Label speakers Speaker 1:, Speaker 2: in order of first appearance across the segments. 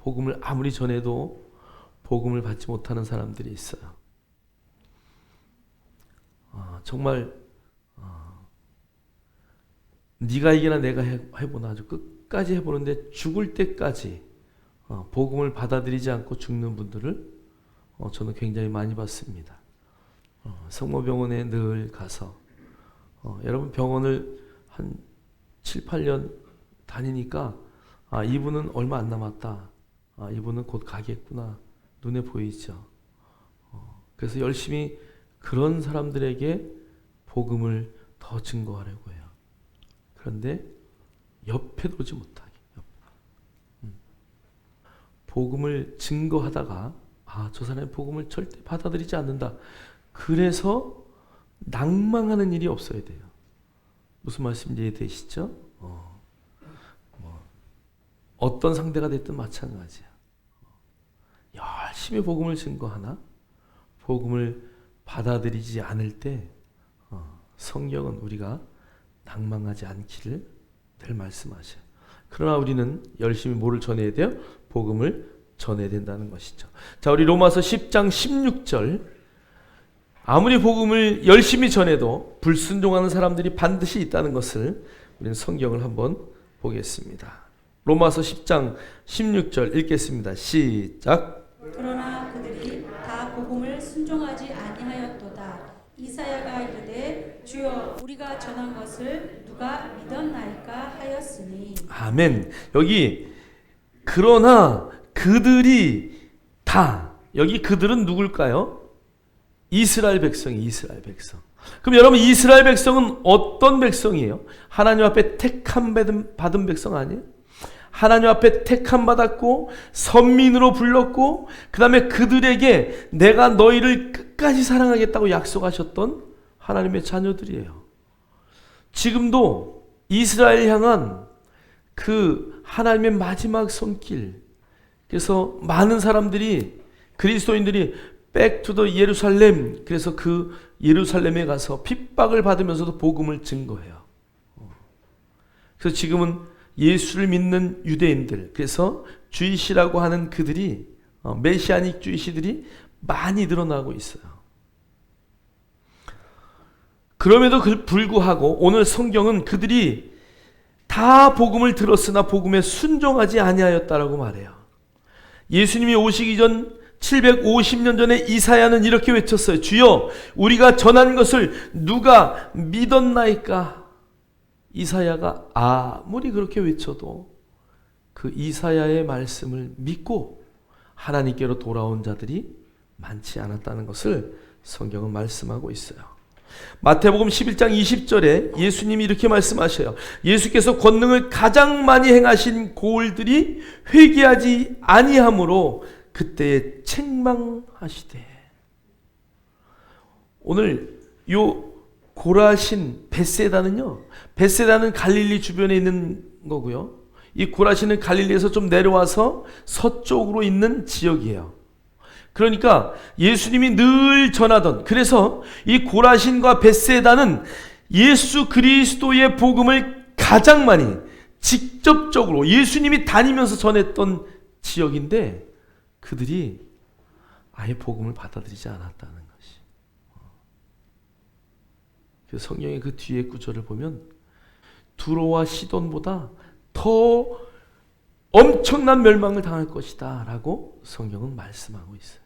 Speaker 1: 복음을 아무리 전해도 복음을 받지 못하는 사람들이 있어요. 정말 네가 이기나 내가 해보나 아주 끝까지 해보는데 죽을 때까지 복음을 받아들이지 않고 죽는 분들을 저는 굉장히 많이 봤습니다. 성모병원에 늘 가서 여러분 병원을 한 7, 8년 다니니까 이분은 얼마 안 남았다. 이분은 곧 가겠구나. 눈에 보이죠. 그래서 열심히 그런 사람들에게 복음을 더 증거하려고 해요. 그런데 옆에 두지 못하게. 복음을 증거하다가 저 사람의 복음을 절대 받아들이지 않는다. 그래서 낭망하는 일이 없어야 돼요. 무슨 말씀인지 이해되시죠? 어떤 상대가 됐든 마찬가지야. 열심히 복음을 증거하나 복음을 받아들이지 않을 때 성경은 우리가 낭망하지 않기를 늘 말씀하셔요. 그러나 우리는 열심히 뭐를 전해야 돼요? 복음을 전해야 된다는 것이죠. 자, 우리 로마서 10장 16절. 아무리 복음을 열심히 전해도 불순종하는 사람들이 반드시 있다는 것을 우리는 성경을 한번 보겠습니다. 로마서 10장 16절 읽겠습니다. 시작.
Speaker 2: 그러나 그들이 다 복음을 순종하지 아니하였도다. 이사야가 이르되 주여 우리가 전한 것을 누가 믿었나이까 하였으니. 아멘.
Speaker 1: 여기 그러나 그들이 다, 여기 그들은 누굴까요? 이스라엘 백성이 이스라엘 백성. 그럼 여러분 이스라엘 백성은 어떤 백성이에요? 하나님 앞에 택함 받은 백성 아니에요? 하나님 앞에 택함 받았고 선민으로 불렀고 그 다음에 그들에게 내가 너희를 끝까지 사랑하겠다고 약속하셨던 하나님의 자녀들이에요. 지금도 이스라엘 향한 그 하나님의 마지막 손길. 그래서 많은 사람들이 그리스도인들이 back to the 예루살렘, 그래서 그 예루살렘에 가서 핍박을 받으면서도 복음을 증거해요. 그래서 지금은 예수를 믿는 유대인들, 그래서 주이시라고 하는 그들이 메시아닉 주이시들이 많이 늘어나고 있어요. 그럼에도 불구하고 오늘 성경은 그들이 다 복음을 들었으나 복음에 순종하지 아니하였다라고 말해요. 예수님이 오시기 전 750년 전에 이사야는 이렇게 외쳤어요. 주여 우리가 전한 것을 누가 믿었나이까? 이사야가 아무리 그렇게 외쳐도 그 이사야의 말씀을 믿고 하나님께로 돌아온 자들이 많지 않았다는 것을 성경은 말씀하고 있어요. 마태복음 11장 20절에 예수님이 이렇게 말씀하셔요. 예수께서 권능을 가장 많이 행하신 고을들이 회개하지 아니하므로 그때에 책망하시되. 오늘 요 고라신 벳세다는요, 벳세다는 갈릴리 주변에 있는 거고요. 이 고라신은 갈릴리에서 좀 내려와서 서쪽으로 있는 지역이에요. 그러니까 예수님이 늘 전하던, 그래서 이 고라신과 벳세다는 예수 그리스도의 복음을 가장 많이 직접적으로 예수님이 다니면서 전했던 지역인데 그들이 아예 복음을 받아들이지 않았다는 것이. 그래서 성경의 그 뒤에 구절을 보면 두로와 시돈보다 더 엄청난 멸망을 당할 것이다 라고 성경은 말씀하고 있어요.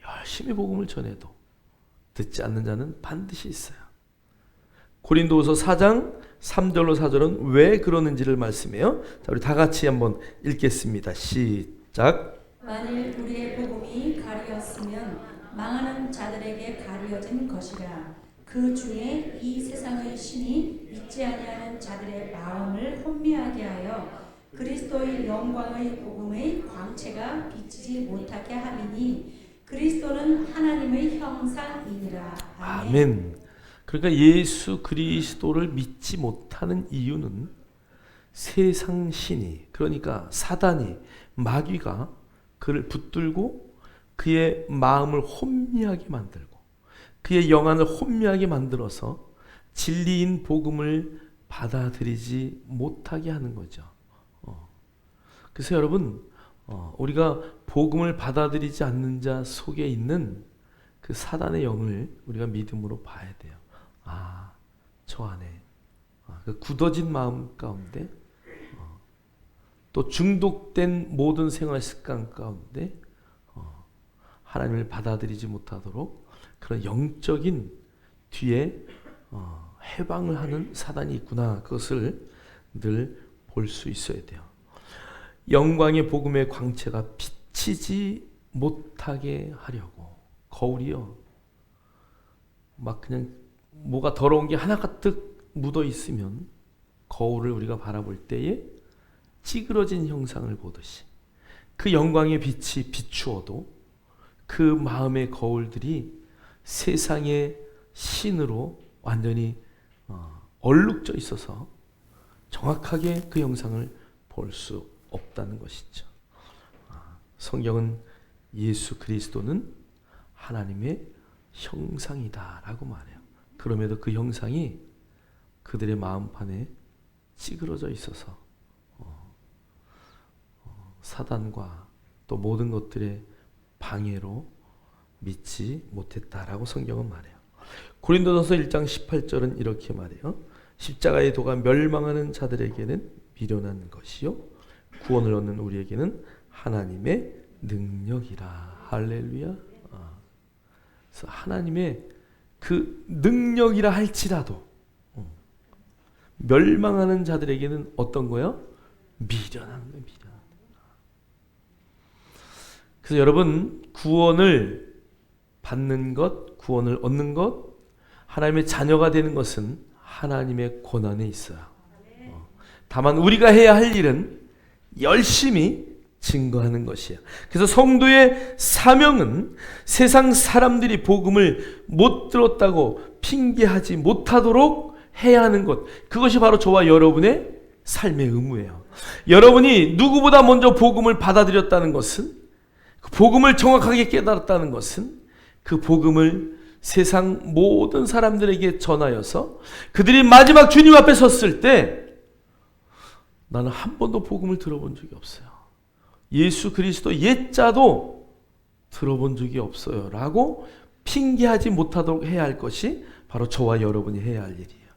Speaker 1: 열심히 복음을 전해도 듣지 않는 자는 반드시 있어요. 고린도후서 4장 3절로 4절은 왜 그러는지를 말씀해요. 자, 우리 다 같이 한번 읽겠습니다. 시작.
Speaker 2: 만일 우리의 복음이 가리었으면 망하는 자들에게 가리어진 것이라. 그 중에 이 세상의 신이 믿지 아니하는 자들의 마음을 혼미하게 하여 그리스도의 영광의 복음의 광채가 비치지 못하게 함이니 그리스도는 하나님의 형상이니라.
Speaker 1: 아멘. 그러니까 예수 그리스도를 믿지 못하는 이유는 세상 신이, 그러니까 사단이, 마귀가 그를 붙들고 그의 마음을 혼미하게 만들고 그의 영안을 혼미하게 만들어서 진리인 복음을 받아들이지 못하게 하는 거죠. 그래서 여러분, 우리가 복음을 받아들이지 않는 자 속에 있는 그 사단의 영을 우리가 믿음으로 봐야 돼요. 저 안에 그 굳어진 마음 가운데, 또 중독된 모든 생활 습관 가운데 하나님을 받아들이지 못하도록 그런 영적인 뒤에 해방을 하는 사단이 있구나. 그것을 늘 볼 수 있어야 돼요. 영광의 복음의 광채가 비치지 못하게 하려고. 거울이요, 막 그냥 뭐가 더러운 게 하나 가득 묻어 있으면 거울을 우리가 바라볼 때에 찌그러진 형상을 보듯이 그 영광의 빛이 비추어도 그 마음의 거울들이 세상의 신으로 완전히 얼룩져 있어서 정확하게 그 형상을 볼 수 없다는 것이죠. 성경은 예수 그리스도는 하나님의 형상이다라고 말해요. 그럼에도 그 형상이 그들의 마음판에 찌그러져 있어서 사단과 또 모든 것들의 방해로 믿지 못했다라고 성경은 말해요. 고린도전서 1장 18절은 이렇게 말해요. 십자가의 도가 멸망하는 자들에게는 미련한 것이요 구원을 얻는 우리에게는 하나님의 능력이라. 할렐루야. 그래서 하나님의 그 능력이라 할지라도 멸망하는 자들에게는 어떤 거요? 미련한 거예요. 미련한. 그래서 여러분, 구원을 받는 것, 구원을 얻는 것, 하나님의 자녀가 되는 것은 하나님의 권한에 있어요. 다만 우리가 해야 할 일은 열심히 증거하는 것이에요. 그래서 성도의 사명은 세상 사람들이 복음을 못 들었다고 핑계하지 못하도록 해야 하는 것, 그것이 바로 저와 여러분의 삶의 의무예요. 여러분이 누구보다 먼저 복음을 받아들였다는 것은, 그 복음을 정확하게 깨달았다는 것은, 그 복음을 세상 모든 사람들에게 전하여서 그들이 마지막 주님 앞에 섰을 때 나는 한 번도 복음을 들어본 적이 없어요. 예수 그리스도 옛자도 들어본 적이 없어요 라고 핑계하지 못하도록 해야 할 것이 바로 저와 여러분이 해야 할 일이에요.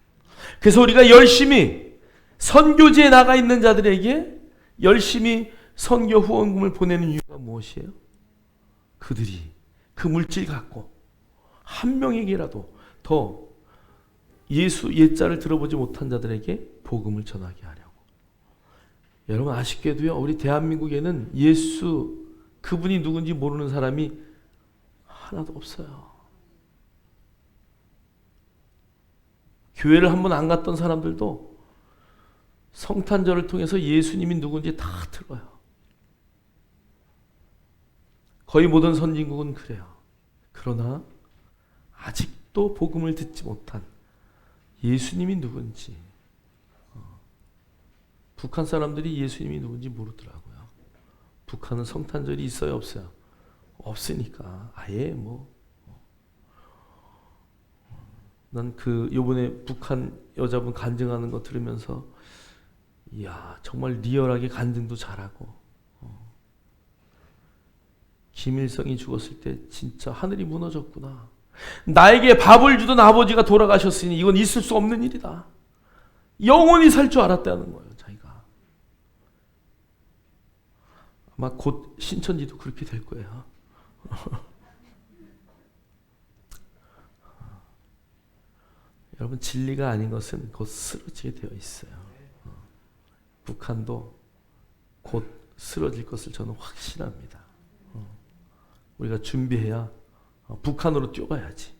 Speaker 1: 그래서 우리가 열심히 선교지에 나가 있는 자들에게 열심히 선교 후원금을 보내는 이유가 무엇이에요? 그들이 그 물질 갖고 한 명에게라도 더 예수 옛자를 들어보지 못한 자들에게 복음을 전하게 하려고. 여러분, 아쉽게도요, 우리 대한민국에는 예수 그분이 누군지 모르는 사람이 하나도 없어요. 교회를 한 번 안 갔던 사람들도 성탄절을 통해서 예수님이 누군지 다 들어요. 거의 모든 선진국은 그래요. 그러나 아직도 복음을 듣지 못한 예수님이 누군지, 북한 사람들이 예수님이 누군지 모르더라고요. 북한은 성탄절이 있어요, 없어요? 없으니까 아예 난 그 요번에 북한 여자분 간증하는 거 들으면서 이야, 정말 리얼하게 간증도 잘하고, 김일성이 죽었을 때 진짜 하늘이 무너졌구나. 나에게 밥을 주던 아버지가 돌아가셨으니 이건 있을 수 없는 일이다. 영원히 살 줄 알았다는 거예요, 자기가. 아마 곧 신천지도 그렇게 될 거예요. 여러분, 진리가 아닌 것은 곧 쓰러지게 되어 있어요. 북한도 곧 쓰러질 것을 저는 확신합니다. 우리가 준비해야 북한으로 뛰어가야지.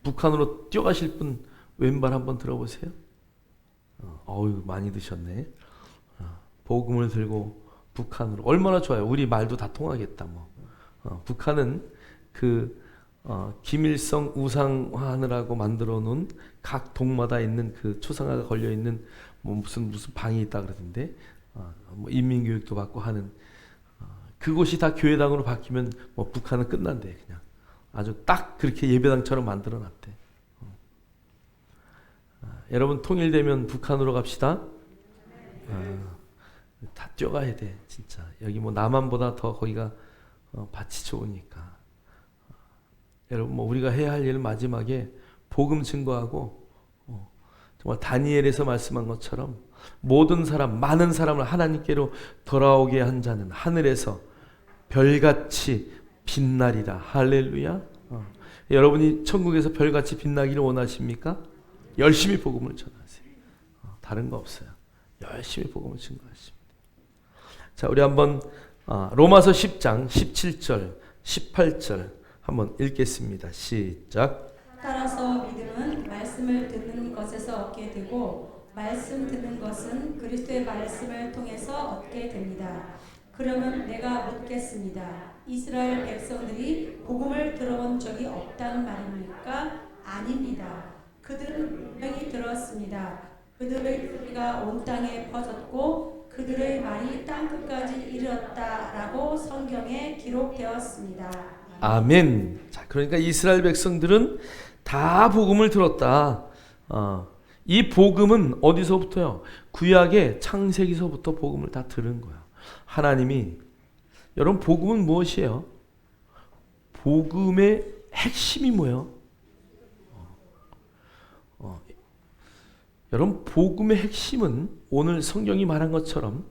Speaker 1: 북한으로 뛰어가실 분 왼발 한번 들어보세요. 어우, 많이 드셨네. 복음을 들고 북한으로. 얼마나 좋아요. 우리 말도 다 통하겠다. 북한은 김일성 우상화하느라고 만들어 놓은 각 동마다 있는 그 초상화가 걸려 있는 무슨 방이 있다 그러던데, 인민교육도 받고 하는, 그곳이 다 교회당으로 바뀌면 북한은 끝난대. 그냥 아주 딱 그렇게 예배당처럼 만들어 놨대. 여러분, 통일되면 북한으로 갑시다. 다 뛰어가야 돼, 진짜. 여기 뭐 남한보다 더 거기가 밭이 좋으니까. 여러분, 뭐 우리가 해야 할 일은 마지막에 복음 증거하고, 정말 다니엘에서 말씀한 것처럼 모든 사람, 많은 사람을 하나님께로 돌아오게 한 자는 하늘에서 별같이 빛나리라. 할렐루야. 여러분이 천국에서 별같이 빛나기를 원하십니까? 열심히 복음을 전하세요. 다른 거 없어요. 열심히 복음을 증거하십니다. 자, 우리 한번 로마서 10장 17절 18절 한번 읽겠습니다. 시작.
Speaker 2: 따라서 믿음은 말씀을 듣는 것에서 얻게 되고 말씀 듣는 것은 그리스도의 말씀을 통해서 얻게 됩니다. 그러면 내가 묻겠습니다. 이스라엘 백성들이 복음을 들어본 적이 없다는 말입니까? 아닙니다. 그들은 분명히 들었습니다. 그들의 소리가 온 땅에 퍼졌고 그들의 말이 땅끝까지 이르렀다라고 성경에 기록되었습니다.
Speaker 1: 아멘. 자, 그러니까 이스라엘 백성들은 다 복음을 들었다. 이 복음은 어디서부터요? 구약의 창세기서부터 복음을 다 들은 거예요. 하나님이, 여러분, 복음은 무엇이에요? 복음의 핵심이 뭐예요? 여러분, 복음의 핵심은 오늘 성경이 말한 것처럼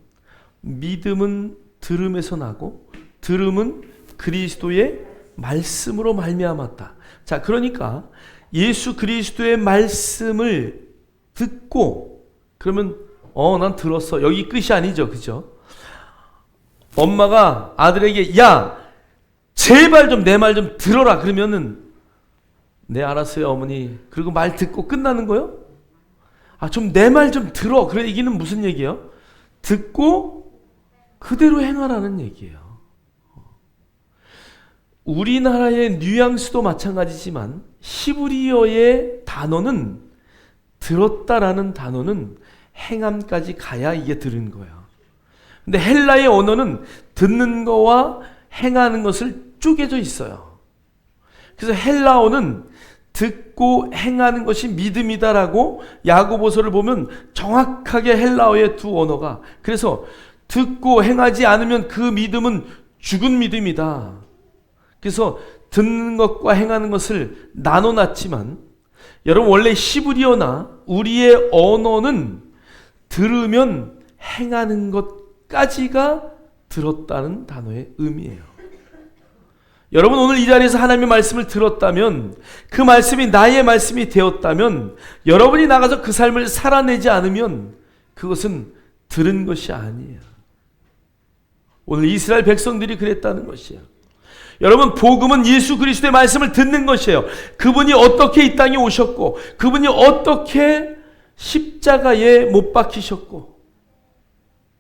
Speaker 1: 믿음은 들음에서 나고 들음은 그리스도의 말씀으로 말미암았다. 자, 그러니까 예수 그리스도의 말씀을 듣고, 그러면 난 들었어. 여기 끝이 아니죠. 그죠? 엄마가 아들에게 야, 제발 좀 내 말 좀 들어라. 그러면은 네, 알았어요, 어머니. 그리고 말 듣고 끝나는 거요? 좀 내 말 좀 들어. 그래, 얘기는 무슨 얘기예요? 듣고 그대로 행하라는 얘기예요. 우리나라의 뉘앙스도 마찬가지지만 히브리어의 단어는, 들었다라는 단어는 행함까지 가야 이게 들은 거예요. 근데 헬라의 언어는 듣는 거와 행하는 것을 쪼개져 있어요. 그래서 헬라어는 듣고 행하는 것이 믿음이다라고 야고보서를 보면 정확하게 헬라어의 두 언어가, 그래서 듣고 행하지 않으면 그 믿음은 죽은 믿음이다. 그래서 듣는 것과 행하는 것을 나눠놨지만, 여러분, 원래 히브리어나 우리의 언어는 들으면 행하는 것까지가 들었다는 단어의 의미예요. 여러분, 오늘 이 자리에서 하나님의 말씀을 들었다면, 그 말씀이 나의 말씀이 되었다면, 여러분이 나가서 그 삶을 살아내지 않으면 그것은 들은 것이 아니에요. 오늘 이스라엘 백성들이 그랬다는 것이에요. 여러분, 복음은 예수 그리스도의 말씀을 듣는 것이에요. 그분이 어떻게 이 땅에 오셨고, 그분이 어떻게 십자가에 못 박히셨고,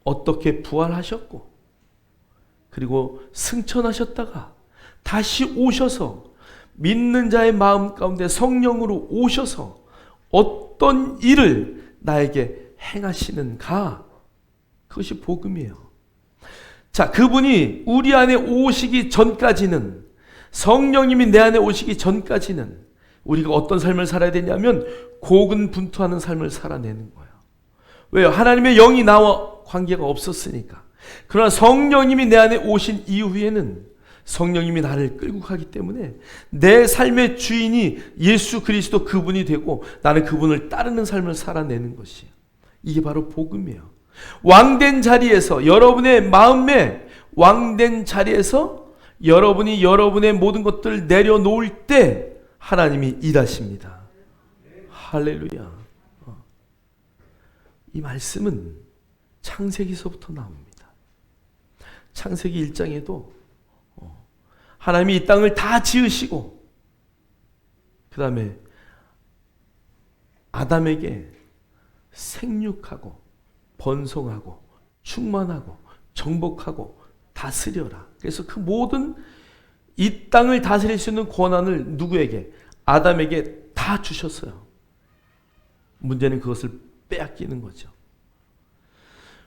Speaker 1: 어떻게 부활하셨고, 그리고 승천하셨다가 다시 오셔서 믿는 자의 마음 가운데 성령으로 오셔서 어떤 일을 나에게 행하시는가, 그것이 복음이에요. 자, 그분이 우리 안에 오시기 전까지는, 성령님이 내 안에 오시기 전까지는 우리가 어떤 삶을 살아야 되냐면 고군분투하는 삶을 살아내는 거예요. 왜요? 하나님의 영이 나와 관계가 없었으니까. 그러나 성령님이 내 안에 오신 이후에는 성령님이 나를 끌고 가기 때문에 내 삶의 주인이 예수 그리스도 그분이 되고 나는 그분을 따르는 삶을 살아내는 것이에요. 이게 바로 복음이에요. 왕된 자리에서, 여러분의 마음에 왕된 자리에서 여러분이 여러분의 모든 것들을 내려놓을 때 하나님이 일하십니다. 할렐루야. 이 말씀은 창세기서부터 나옵니다. 창세기 1장에도 하나님이 이 땅을 다 지으시고 그 다음에 아담에게 생육하고 번성하고 충만하고 정복하고 다스려라. 그래서 그 모든 이 땅을 다스릴 수 있는 권한을 누구에게? 아담에게 다 주셨어요. 문제는 그것을 빼앗기는 거죠.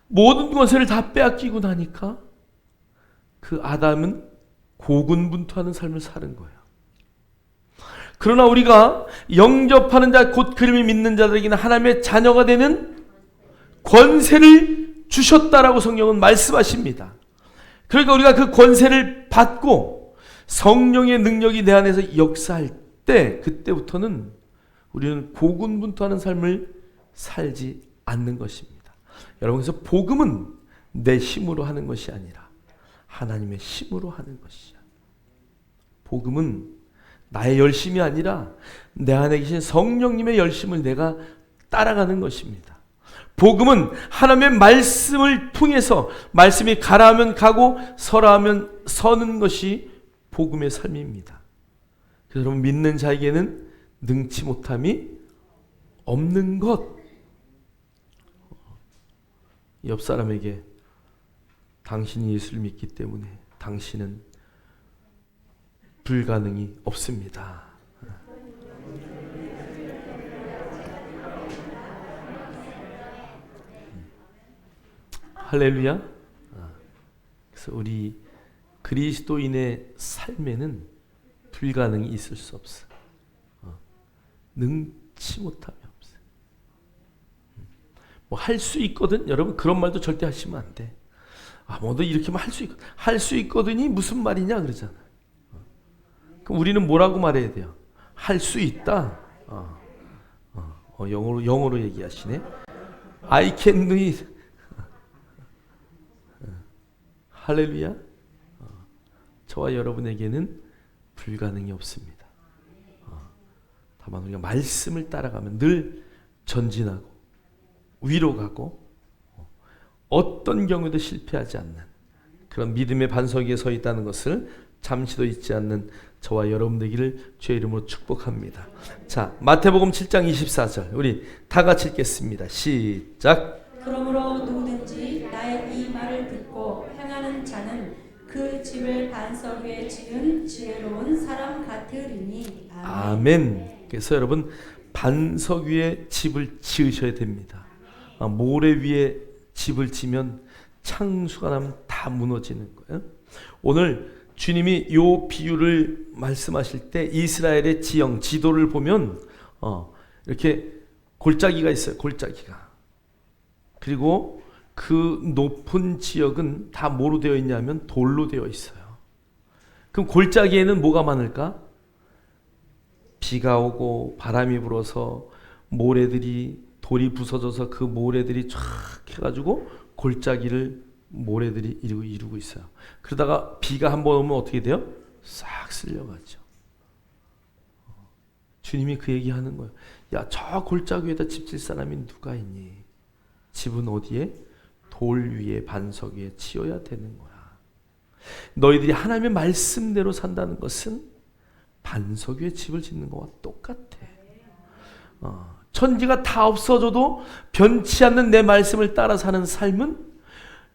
Speaker 1: 모든 것을 다 빼앗기고 나니까 그 아담은 고군분투하는 삶을 사는 거예요. 그러나 우리가 영접하는 자, 곧 그림을 믿는 자들에게는 하나님의 자녀가 되는 권세를 주셨다라고 성경은 말씀하십니다. 그러니까 우리가 그 권세를 받고 성령의 능력이 내 안에서 역사할 때, 그때부터는 우리는 고군분투하는 삶을 살지 않는 것입니다. 여러분, 그래서 복음은 내 힘으로 하는 것이 아니라 하나님의 힘으로 하는 것이야. 복음은 나의 열심이 아니라 내 안에 계신 성령님의 열심을 내가 따라가는 것입니다. 복음은 하나님의 말씀을 통해서 말씀이 가라 하면 가고 서라 하면 서는 것이 복음의 삶입니다. 그래서 여러분, 믿는 자에게는 능치 못함이 없는 것. 옆 사람에게 당신이 예수를 믿기 때문에 당신은 불가능이 없습니다. 할렐루야. 그래서 우리 그리스도인의 삶에는 불가능이 있을 수 없어. 능치 못함이 없어. 뭐 할 수 있거든. 여러분, 그런 말도 절대 하시면 안 돼. 뭐 너 이렇게만 할 수 있거든. 할 수 있거든이 무슨 말이냐 그러잖아. 그럼 우리는 뭐라고 말해야 돼요? 할 수 있다. 영어로 얘기하시네. I can do it. 할렐루야. 저와 여러분에게는 불가능이 없습니다. 다만 우리가 말씀을 따라가면 늘 전진하고 위로 가고 어떤 경우도 실패하지 않는 그런 믿음의 반석 위에 서 있다는 것을 잠시도 잊지 않는 저와 여러분 되기를 주의 이름으로 축복합니다. 자, 마태복음 7장 24절 우리 다 같이 읽겠습니다. 시작.
Speaker 2: 그러므로 누구든지 나의 이 말을 듣고 행하는 자는 그 집을 반석 위에 지은 지혜로운 사람 같으리니. 아멘.
Speaker 1: 아멘. 그래서 여러분, 반석 위에 집을 지으셔야 됩니다. 모래 위에 집을 지면 창수가 나면 다 무너지는 거예요. 오늘 주님이 이 비유를 말씀하실 때 이스라엘의 지형, 지도를 보면 이렇게 골짜기가 있어요. 골짜기가. 그리고 그 높은 지역은 다 뭐로 되어 있냐면 돌로 되어 있어요. 그럼 골짜기에는 뭐가 많을까? 비가 오고 바람이 불어서 돌이 부서져서 그 모래들이 쫙 해가지고 골짜기를 모래들이 이루고 있어요. 그러다가 비가 한번 오면 어떻게 돼요? 싹 쓸려가죠. 주님이 그 얘기하는 거예요. 야, 저 골짜기 위에다 집 질 사람이 누가 있니? 집은 어디에? 돌 위에 반석 위에 지어야 되는 거야. 너희들이 하나님의 말씀대로 산다는 것은 반석 위에 집을 짓는 것과 똑같아. 천지가 다 없어져도 변치 않는 내 말씀을 따라 사는 삶은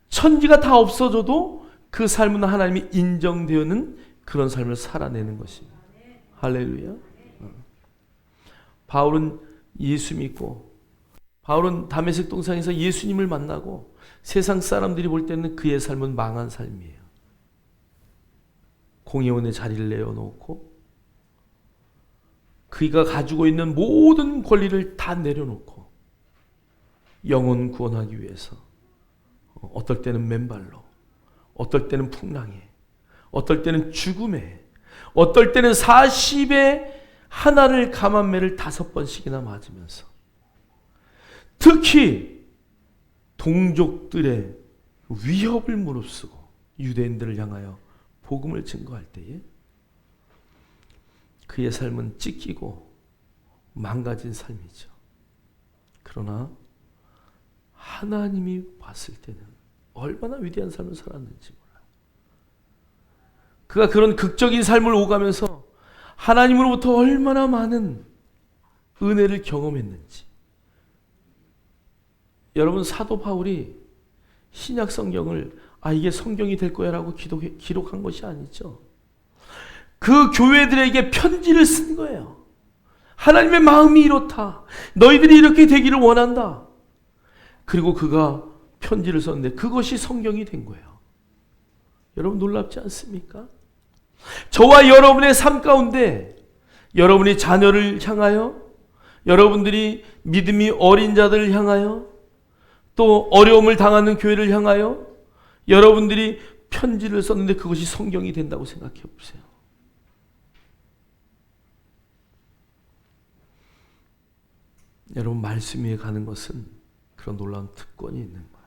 Speaker 1: 천지가 다 없어져도 그 삶은 하나님이 인정되는 그런 삶을 살아내는 것입니다. 할렐루야. 바울은 예수 믿고 바울은 다메섹 동상에서 예수님을 만나고 세상 사람들이 볼 때는 그의 삶은 망한 삶이에요. 공회원의 자리를 내어놓고 그가 가지고 있는 모든 권리를 다 내려놓고 영혼 구원하기 위해서 어떨 때는 맨발로, 어떨 때는 풍랑에, 어떨 때는 죽음에, 어떨 때는 40에 하나를 감한매를 5번씩이나 맞으면서 특히 동족들의 위협을 무릅쓰고 유대인들을 향하여 복음을 증거할 때에 그의 삶은 찢기고 망가진 삶이죠. 그러나 하나님이 봤을 때는 얼마나 위대한 삶을 살았는지 몰라요. 그가 그런 극적인 삶을 오가면서 하나님으로부터 얼마나 많은 은혜를 경험했는지. 여러분, 사도 바울이 신약 성경을 이게 성경이 될 거야 라고 기록한 것이 아니죠. 그 교회들에게 편지를 쓴 거예요. 하나님의 마음이 이렇다. 너희들이 이렇게 되기를 원한다. 그리고 그가 편지를 썼는데 그것이 성경이 된 거예요. 여러분, 놀랍지 않습니까? 저와 여러분의 삶 가운데 여러분이 자녀를 향하여, 여러분들이 믿음이 어린 자들을 향하여, 또 어려움을 당하는 교회를 향하여 여러분들이 편지를 썼는데 그것이 성경이 된다고 생각해 보세요. 여러분, 말씀 위에 가는 것은 그런 놀라운 특권이 있는 거예요.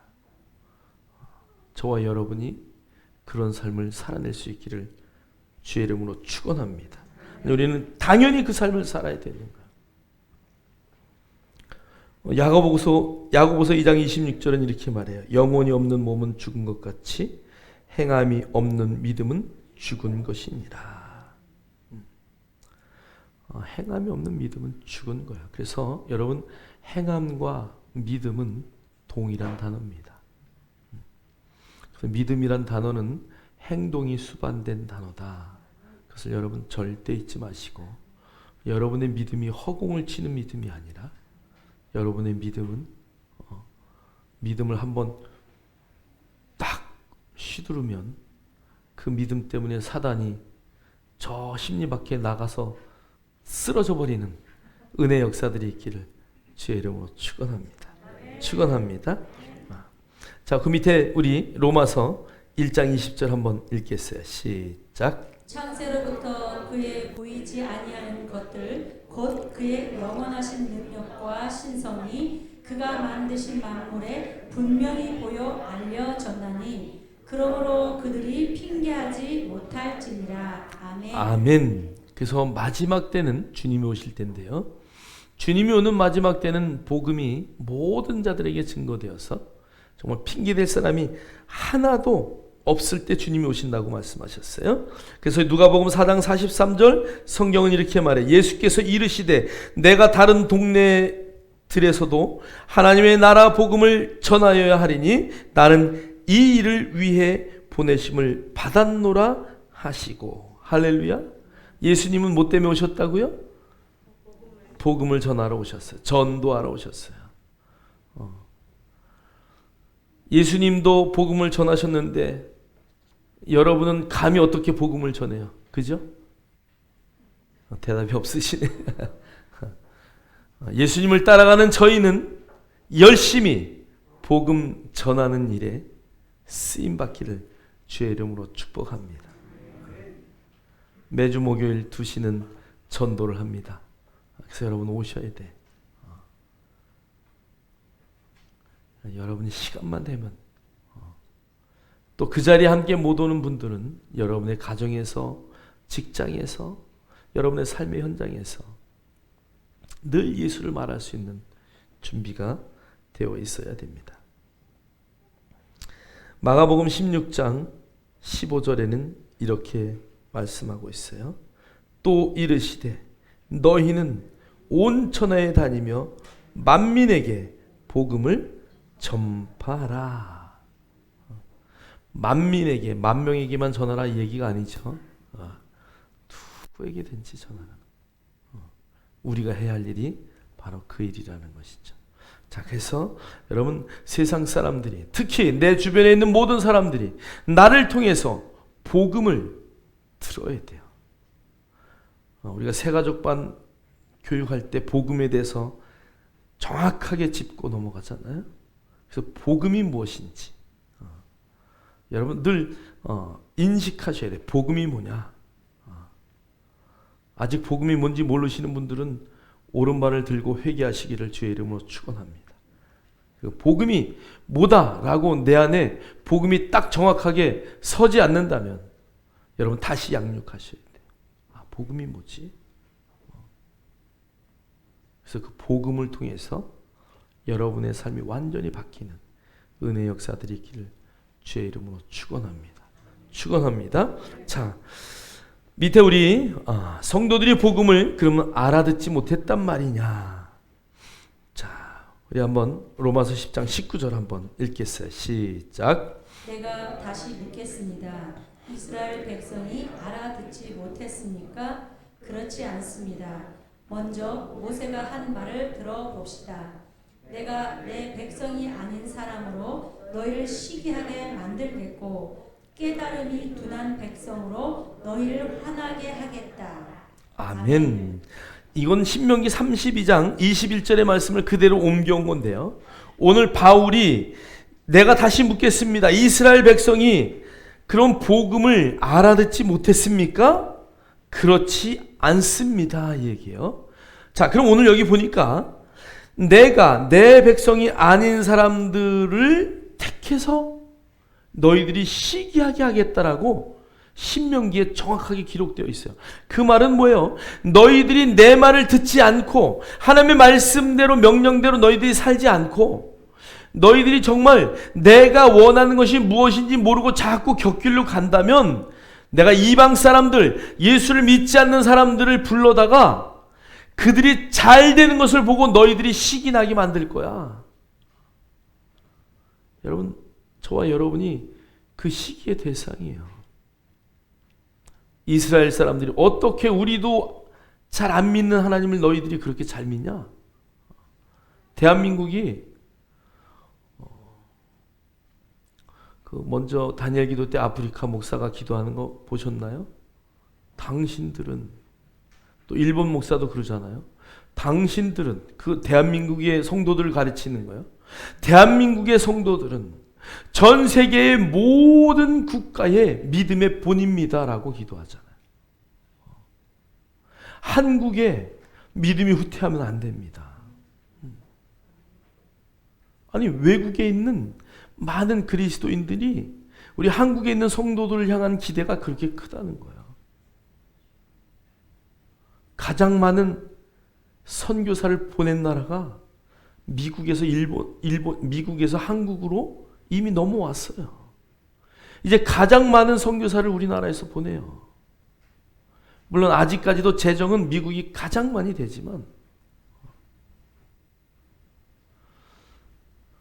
Speaker 1: 저와 여러분이 그런 삶을 살아낼 수 있기를 주의 이름으로 축원합니다. 우리는 당연히 그 삶을 살아야 되는 거예요. 야고보서 2장 26절은 이렇게 말해요. 영혼이 없는 몸은 죽은 것 같이 행함이 없는 믿음은 죽은 것이니라. 행함이 없는 믿음은 죽은 거예요. 그래서 여러분, 행함과 믿음은 동일한 단어입니다. 그래서 믿음이란 단어는 행동이 수반된 단어다. 그것을 여러분 절대 잊지 마시고, 여러분의 믿음이 허공을 치는 믿음이 아니라 여러분의 믿음은 믿음을 한번 딱 휘두르면 그 믿음 때문에 사단이 저 심리 밖에 나가서 쓰러져 버리는 은혜 역사들이 있기를 주의 이름으로 축원합니다. 축원합니다. 자, 그 밑에 우리 로마서 1장 20절 한번 읽겠어요. 시작.
Speaker 2: 창세로부터 그의 보이지 아니하는 것들 곧 그의 영원하신 능력과 신성이 그가 만드신 만물에 분명히 보여 알려졌나니 그러므로 그들이 핑계하지 못할지니라. 아멘.
Speaker 1: 아멘. 그래서 마지막 때는 주님이 오실 텐데요. 주님이 오는 마지막 때는 복음이 모든 자들에게 증거되어서 정말 핑계댈 사람이 하나도 없을 때 주님이 오신다고 말씀하셨어요. 그래서 누가복음 4장 43절 성경은 이렇게 말해. 예수께서 이르시되 내가 다른 동네들에서도 하나님의 나라 복음을 전하여야 하리니 나는 이 일을 위해 보내심을 받았노라 하시고. 할렐루야. 예수님은 뭐 때문에 오셨다고요? 복음을 전하러 오셨어요. 전도하러 오셨어요. 예수님도 복음을 전하셨는데 여러분은 감히 어떻게 복음을 전해요? 그죠? 대답이 없으시네. 예수님을 따라가는 저희는 열심히 복음 전하는 일에 쓰임받기를 주의 이름으로 축복합니다. 매주 목요일 2시는 전도를 합니다. 그래서 여러분 오셔야 돼. 여러분이 시간만 되면 또 그 자리에 함께 못 오는 분들은 여러분의 가정에서, 직장에서, 여러분의 삶의 현장에서 늘 예수를 말할 수 있는 준비가 되어 있어야 됩니다. 마가복음 16장 15절에는 이렇게 말씀하고 있어요. 또 이르시되 너희는 온 천하에 다니며 만민에게 복음을 전파하라. 만민에게, 만명에게만 전하라 이 얘기가 아니죠. 누구에게든지 전하는. 우리가 해야 할 일이 바로 그 일이라는 것이죠. 자, 그래서 여러분, 세상 사람들이, 특히 내 주변에 있는 모든 사람들이 나를 통해서 복음을 들어야 돼요. 우리가 새가족반 교육할 때 복음에 대해서 정확하게 짚고 넘어가잖아요. 그래서 복음이 무엇인지 여러분 늘 인식하셔야 돼요. 복음이 뭐냐. 아직 복음이 뭔지 모르시는 분들은 오른발을 들고 회개하시기를 주의 이름으로 축원합니다. 복음이 뭐다라고 내 안에 복음이 딱 정확하게 서지 않는다면 여러분 다시 양육하셔야 돼요. 복음이 뭐지? 그래서 그 복음을 통해서 여러분의 삶이 완전히 바뀌는 은혜 역사들이 있기를 주의 이름으로 축원합니다. 축원합니다. 자, 밑에 우리 성도들이 복음을 그러면 알아듣지 못했단 말이냐. 자, 우리 한번 로마서 10장 19절 한번 읽겠어요. 시작.
Speaker 2: 내가 다시 묻겠습니다. 이스라엘 백성이 알아듣지 못했습니까? 그렇지 않습니다. 먼저 모세가 한 말을 들어봅시다. 내가 내 백성이 아닌 사람으로 너희를 시기하게 만들겠고 깨달음이 둔한 백성으로 너희를 화나게 하겠다.
Speaker 1: 아멘. 이건 신명기 32장 21절의 말씀을 그대로 옮겨온 건데요. 오늘 바울이 내가 다시 묻겠습니다. 이스라엘 백성이 그런 복음을 알아듣지 못했습니까? 그렇지 않습니다. 이 얘기예요. 자, 그럼 오늘 여기 보니까 내가 내 백성이 아닌 사람들을 택해서 너희들이 시기하게 하겠다라고 신명기에 정확하게 기록되어 있어요. 그 말은 뭐예요? 너희들이 내 말을 듣지 않고 하나님의 말씀대로 명령대로 너희들이 살지 않고 너희들이 정말 내가 원하는 것이 무엇인지 모르고 자꾸 곁길로 간다면 내가 이방 사람들, 예수를 믿지 않는 사람들을 불러다가 그들이 잘 되는 것을 보고 너희들이 시기나게 만들 거야. 여러분, 저와 여러분이 그 시기의 대상이에요. 이스라엘 사람들이 어떻게 우리도 잘 안 믿는 하나님을 너희들이 그렇게 잘 믿냐? 대한민국이 먼저 다니엘 기도 때 아프리카 목사가 기도하는 거 보셨나요? 당신들은, 또 일본 목사도 그러잖아요. 당신들은, 그 대한민국의 성도들을 가르치는 거예요. 대한민국의 성도들은 전 세계의 모든 국가의 믿음의 본입니다라고 기도하잖아요. 한국에 믿음이 후퇴하면 안 됩니다. 아니, 외국에 있는 많은 그리스도인들이 우리 한국에 있는 성도들을 향한 기대가 그렇게 크다는 거예요. 가장 많은 선교사를 보낸 나라가 미국에서 미국에서 한국으로 이미 넘어왔어요. 이제 가장 많은 선교사를 우리나라에서 보내요. 물론 아직까지도 재정은 미국이 가장 많이 되지만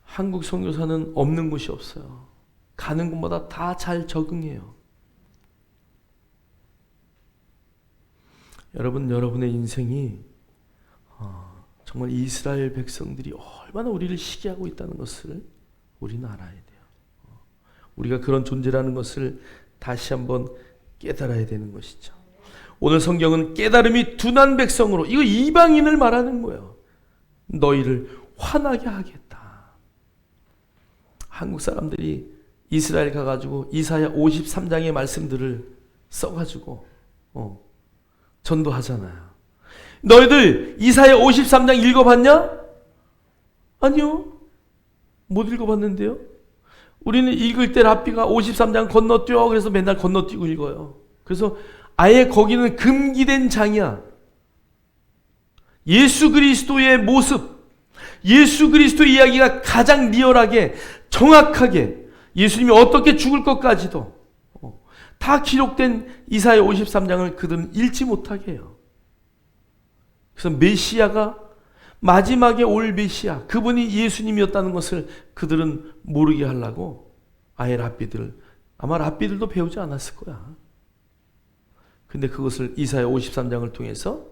Speaker 1: 한국 선교사는 없는 곳이 없어요. 가는 곳마다 다 잘 적응해요. 여러분의 인생이 정말 이스라엘 백성들이 얼마나 우리를 시기하고 있다는 것을 우리는 알아야 돼요. 우리가 그런 존재라는 것을 다시 한번 깨달아야 되는 것이죠. 오늘 성경은 깨달음이 둔한 백성으로, 이거 이방인을 말하는 거예요. 너희를 화나게 하겠다. 한국 사람들이 이스라엘 가가지고 이사야 53장의 말씀들을 써가지고 전도하잖아요. 너희들 이사야 53장 읽어봤냐? 아니요. 못 읽어봤는데요. 우리는 읽을 때 랍비가 53장 건너뛰어 그래서 맨날 건너뛰고 읽어요. 그래서 아예 거기는 금기된 장이야. 예수 그리스도의 모습, 예수 그리스도의 이야기가 가장 리얼하게 정확하게 예수님이 어떻게 죽을 것까지도 다 기록된 이사야 53장을 그들은 읽지 못하게 해요. 그래서 메시아가 마지막에 올 메시아, 그분이 예수님이었다는 것을 그들은 모르게 하려고 아예 아마 랍비들도 배우지 않았을 거야. 근데 그것을 이사야 53장을 통해서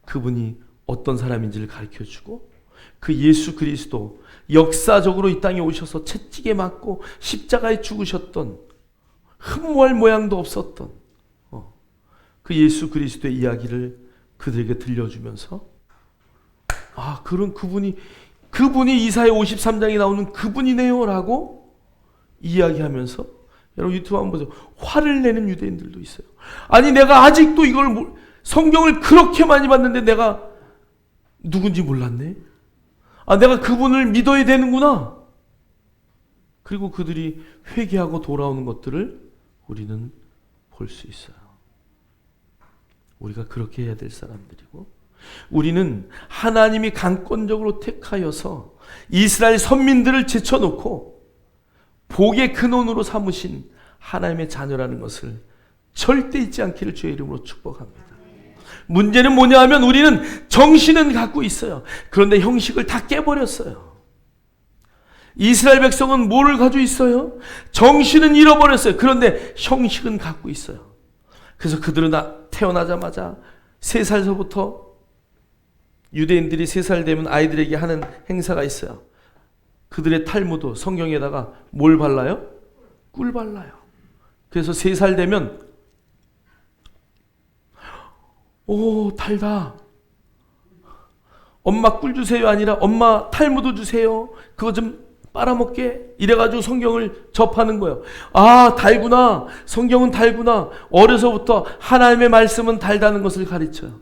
Speaker 1: 그분이 어떤 사람인지를 가르쳐주고 그 예수 그리스도, 역사적으로 이 땅에 오셔서 채찍에 맞고 십자가에 죽으셨던, 흠모할 모양도 없었던 그 예수 그리스도의 이야기를 그들에게 들려주면서 그런 그분이 이사야 53장에 나오는 그분이네요 라고 이야기하면서, 여러분 유튜브 한번 보세요. 화를 내는 유대인들도 있어요. 아니 내가 아직도 이걸 성경을 그렇게 많이 봤는데 내가 누군지 몰랐네. 내가 그분을 믿어야 되는구나. 그리고 그들이 회개하고 돌아오는 것들을 우리는 볼 수 있어요. 우리가 그렇게 해야 될 사람들이고, 우리는 하나님이 강권적으로 택하여서 이스라엘 선민들을 제쳐놓고 복의 근원으로 삼으신 하나님의 자녀라는 것을 절대 잊지 않기를 주의 이름으로 축복합니다. 문제는 뭐냐 하면 우리는 정신은 갖고 있어요. 그런데 형식을 다 깨버렸어요. 이스라엘 백성은 뭐를 가지고 있어요? 정신은 잃어버렸어요. 그런데 형식은 갖고 있어요. 그래서 그들은 태어나자마자 3살서부터 유대인들이 3살 되면 아이들에게 하는 행사가 있어요. 그들의 탈무드 성경에다가 뭘 발라요? 꿀 발라요. 그래서 3살 되면 달다. 엄마 꿀 주세요 아니라 엄마 탈무드 주세요. 그거 좀 빨아먹게. 이래가지고 성경을 접하는 거예요. 아, 달구나. 성경은 달구나. 어려서부터 하나님의 말씀은 달다는 것을 가르쳐요.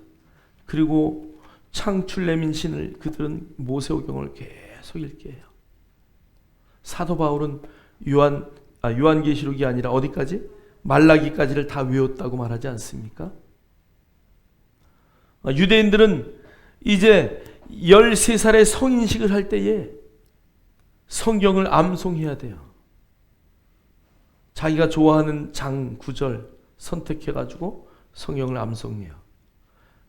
Speaker 1: 그리고 창출내민 신을 그들은 모세오경을 계속 읽게 해요. 사도 바울은 요한계시록이 아니라 어디까지? 말라기까지를 다 외웠다고 말하지 않습니까? 유대인들은 이제 13살에 성인식을 할 때에 성경을 암송해야 돼요. 자기가 좋아하는 장, 구절 선택해가지고 성경을 암송해요.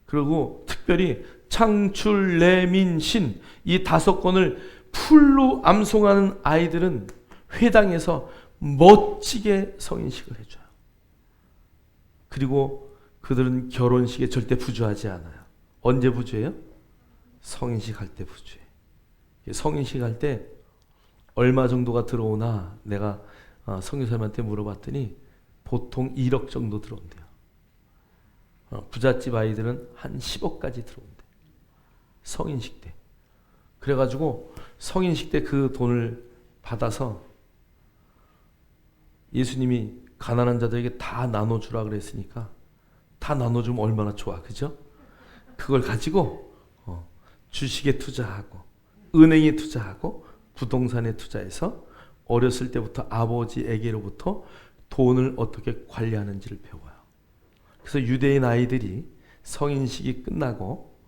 Speaker 1: 그리고 특별히 창출, 내민, 신 이 5권을 풀로 암송하는 아이들은 회당에서 멋지게 성인식을 해줘요. 그리고 그들은 결혼식에 절대 부주하지 않아요. 언제 부주해요? 성인식 할 때 부주해. 성인식 할 때 얼마 정도가 들어오나 내가 선교사님한테 물어봤더니 보통 1억 정도 들어온대요. 부잣집 아이들은 한 10억까지 들어온대. 성인식 때. 그래가지고 성인식 때 그 돈을 받아서 예수님이 가난한 자들에게 다 나눠주라 그랬으니까 다 나눠주면 얼마나 좋아, 그죠? 그걸 가지고 주식에 투자하고 은행에 투자하고 부동산에 투자해서 어렸을 때부터 아버지에게로부터 돈을 어떻게 관리하는지를 배워요. 그래서 유대인 아이들이 성인식이 끝나고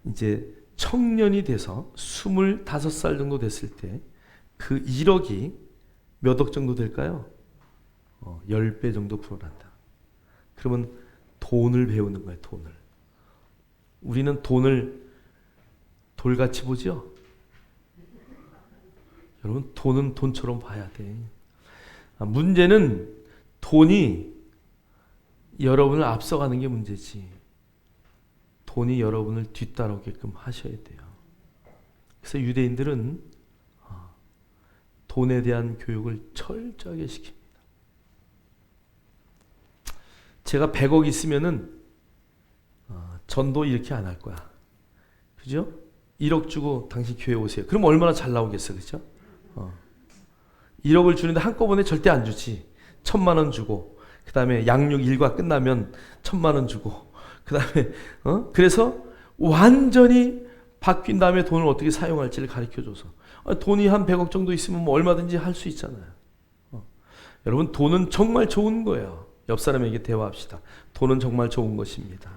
Speaker 1: 이제 청년이 돼서 25살 정도 됐을 때 그 1억이 몇 억 정도 될까요? 10배 정도 불어난다. 그러면 돈을 배우는 거예요. 돈을. 우리는 돈을 돌같이 보죠? 여러분, 돈은 돈처럼 봐야 돼. 문제는 돈이 여러분을 앞서가는 게 문제지. 돈이 여러분을 뒤따라오게끔 하셔야 돼요. 그래서 유대인들은 돈에 대한 교육을 철저하게 시킵니다. 제가 100억 있으면은 전도 이렇게 안 할 거야. 그죠? 1억 주고 당신 교회 오세요. 그럼 얼마나 잘 나오겠어, 그죠? 1억을 주는데 한꺼번에 절대 안 주지. 1,000만 원 주고, 그 다음에 양육 일과 끝나면 1,000만 원 주고, 그 다음에 그래서 완전히 바뀐 다음에 돈을 어떻게 사용할지를 가르쳐줘서 돈이 한 100억 정도 있으면 뭐 얼마든지 할 수 있잖아요. 여러분, 돈은 정말 좋은 거예요. 옆 사람에게 대화합시다. 돈은 정말 좋은 것입니다.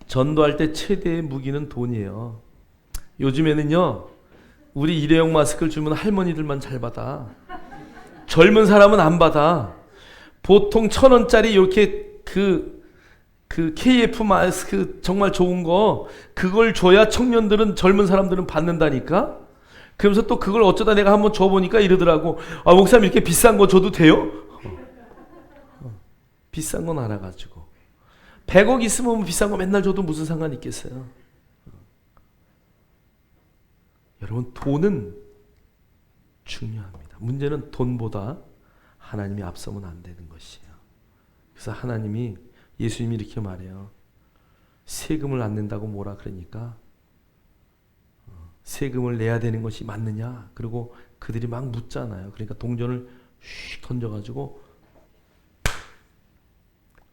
Speaker 1: 전도할 때 최대의 무기는 돈이에요. 요즘에는요, 우리 일회용 마스크를 주면 할머니들만 잘 받아. 젊은 사람은 안 받아. 보통 1,000원짜리 이렇게 그 KF 마스크 정말 좋은 거 그걸 줘야 청년들은 젊은 사람들은 받는다니까. 그러면서 또 그걸 어쩌다 내가 한번 줘보니까 이러더라고. 아, 목사님 이렇게 비싼 거 줘도 돼요? 비싼 건 알아가지고 100억 있으면 비싼 거 맨날 줘도 무슨 상관이 있겠어요. 여러분, 돈은 중요합니다. 문제는 돈보다 하나님이 앞서면 안 되는 것이에요. 그래서 하나님이, 예수님이 이렇게 말해요. 세금을 안 낸다고 뭐라 그러니까 세금을 내야 되는 것이 맞느냐? 그리고 그들이 막 묻잖아요. 그러니까 동전을 슉 던져가지고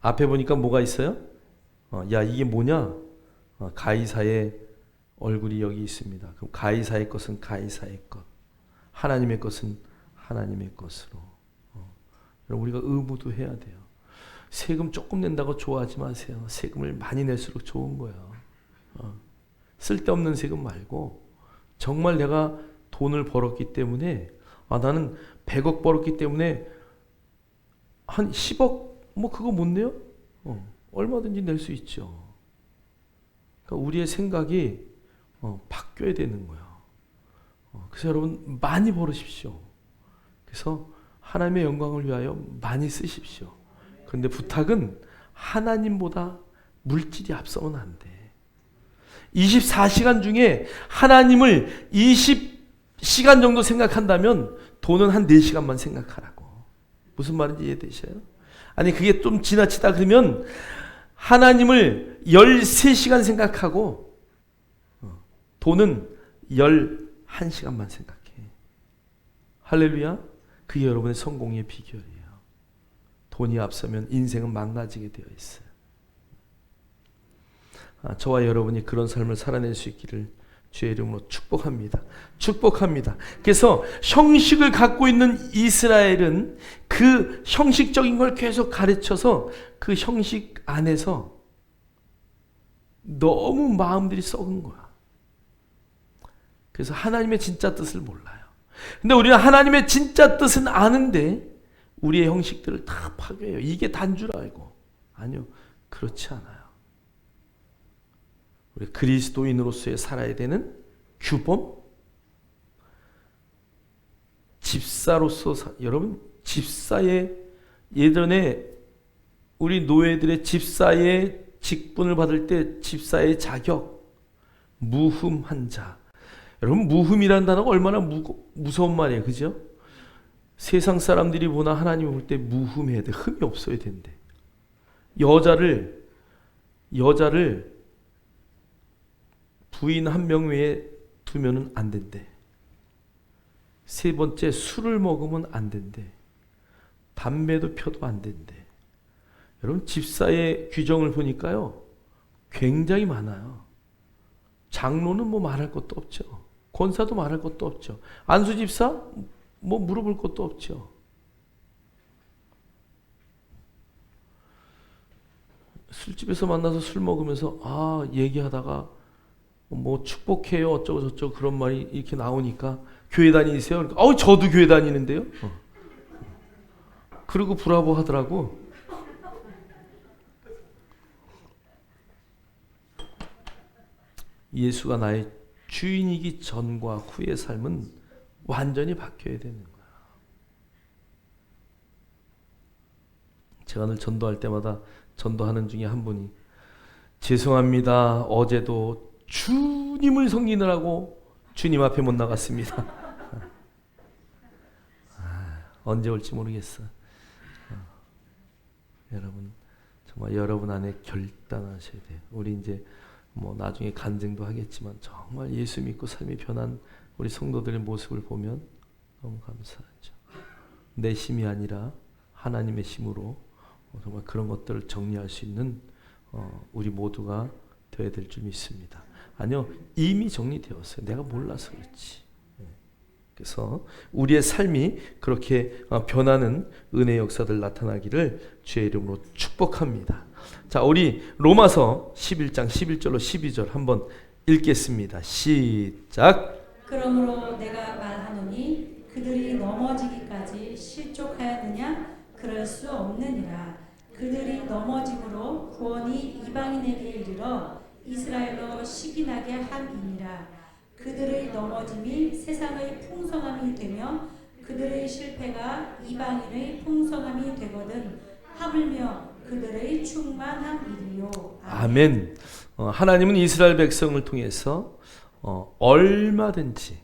Speaker 1: 앞에 보니까 뭐가 있어요? 야, 이게 뭐냐? 가이사의 얼굴이 여기 있습니다. 그럼 가이사의 것은 가이사의 것, 하나님의 것은 하나님의 것으로. 여러분, 우리가 의무도 해야 돼요. 세금 조금 낸다고 좋아하지 마세요. 세금을 많이 낼수록 좋은 거예요. 쓸데없는 세금 말고 정말 내가 돈을 벌었기 때문에 나는 100억 벌었기 때문에 한 10억 뭐 그거 못 내요? 얼마든지 낼 수 있죠. 그러니까 우리의 생각이 바뀌어야 되는 거예요. 그래서 여러분, 많이 벌으십시오. 그래서 하나님의 영광을 위하여 많이 쓰십시오. 그런데 부탁은 하나님보다 물질이 앞서면 안 돼. 24시간 중에 하나님을 20시간 정도 생각한다면 돈은 한 4시간만 생각하라고. 무슨 말인지 이해되셔요? 아니, 그게 좀 지나치다 그러면 하나님을 13시간 생각하고 돈은 11시간만 생각해. 할렐루야. 그게 여러분의 성공의 비결이에요. 돈이 앞서면 인생은 망가지게 되어 있어요. 저와 여러분이 그런 삶을 살아낼 수 있기를 주의 이름으로 축복합니다. 축복합니다. 그래서 형식을 갖고 있는 이스라엘은 그 형식적인 걸 계속 가르쳐서 그 형식 안에서 너무 마음들이 썩은 거야. 그래서 하나님의 진짜 뜻을 몰라요. 근데 우리는 하나님의 진짜 뜻은 아는데 우리의 형식들을 다 파괴해요. 이게 단 줄 알고. 아니요, 그렇지 않아요. 우리 그리스도인으로서의 살아야 되는 규범, 집사로서 여러분 집사의 예전에 우리 노예들의 집사의 직분을 받을 때 집사의 자격, 무흠한 자. 여러분 무흠이라는 단어가 얼마나 무서운 말이에요, 그죠? 세상 사람들이 보나 하나님이 볼 때 무흠해야 돼, 흠이 없어야 된대. 여자를 부인 한 명 외에 두면은 안 된대. 세 번째, 술을 먹으면 안 된대. 담배도 펴도 안 된대. 여러분 집사의 규정을 보니까요 굉장히 많아요. 장로는 뭐 말할 것도 없죠. 권사도 말할 것도 없죠. 안수 집사 뭐 물어볼 것도 없죠. 술집에서 만나서 술 먹으면서 얘기하다가 뭐 축복해요 어쩌고 저쩌고 그런 말이 이렇게 나오니까 교회 다니세요? 그러니까 저도 교회 다니는데요. 그리고 브라보 하더라고. 예수가 나의 주인이기 전과 후의 삶은 완전히 바뀌어야 되는 거야. 제가 늘 전도할 때마다 전도하는 중에 한 분이 죄송합니다. 어제도 주님을 섬기느라고 주님 앞에 못 나갔습니다. 언제 올지 모르겠어. 여러분 정말 여러분 안에 결단하셔야 돼요. 우리 이제 뭐 나중에 간증도 하겠지만 정말 예수 믿고 삶이 변한 우리 성도들의 모습을 보면 너무 감사하죠. 내 힘이 아니라 하나님의 힘으로 정말 그런 것들을 정리할 수 있는 우리 모두가 되어야 될 줄 믿습니다. 아니요, 이미 정리되었어요. 내가 몰라서 그렇지. 그래서 우리의 삶이 그렇게 변하는 은혜의 역사들 나타나기를 주의 이름으로 축복합니다. 자, 우리 로마서 11장 11절로 12절 한번 읽겠습니다. 시작.
Speaker 2: 그러므로 내가 말하노니 그들이 넘어지기까지 실족하였느냐? 그럴 수 없느니라. 그들이 넘어짐으로 구원이 이방인에게 이르러 이스라엘로 시기나게 함이니라. 그들의 넘어짐이 세상의 풍성함이 되며 그들의 실패가 이방인의 풍성함이 되거든 하물며 그들의 충만함이리요.
Speaker 1: 아멘. 하나님은 이스라엘 백성을 통해서 얼마든지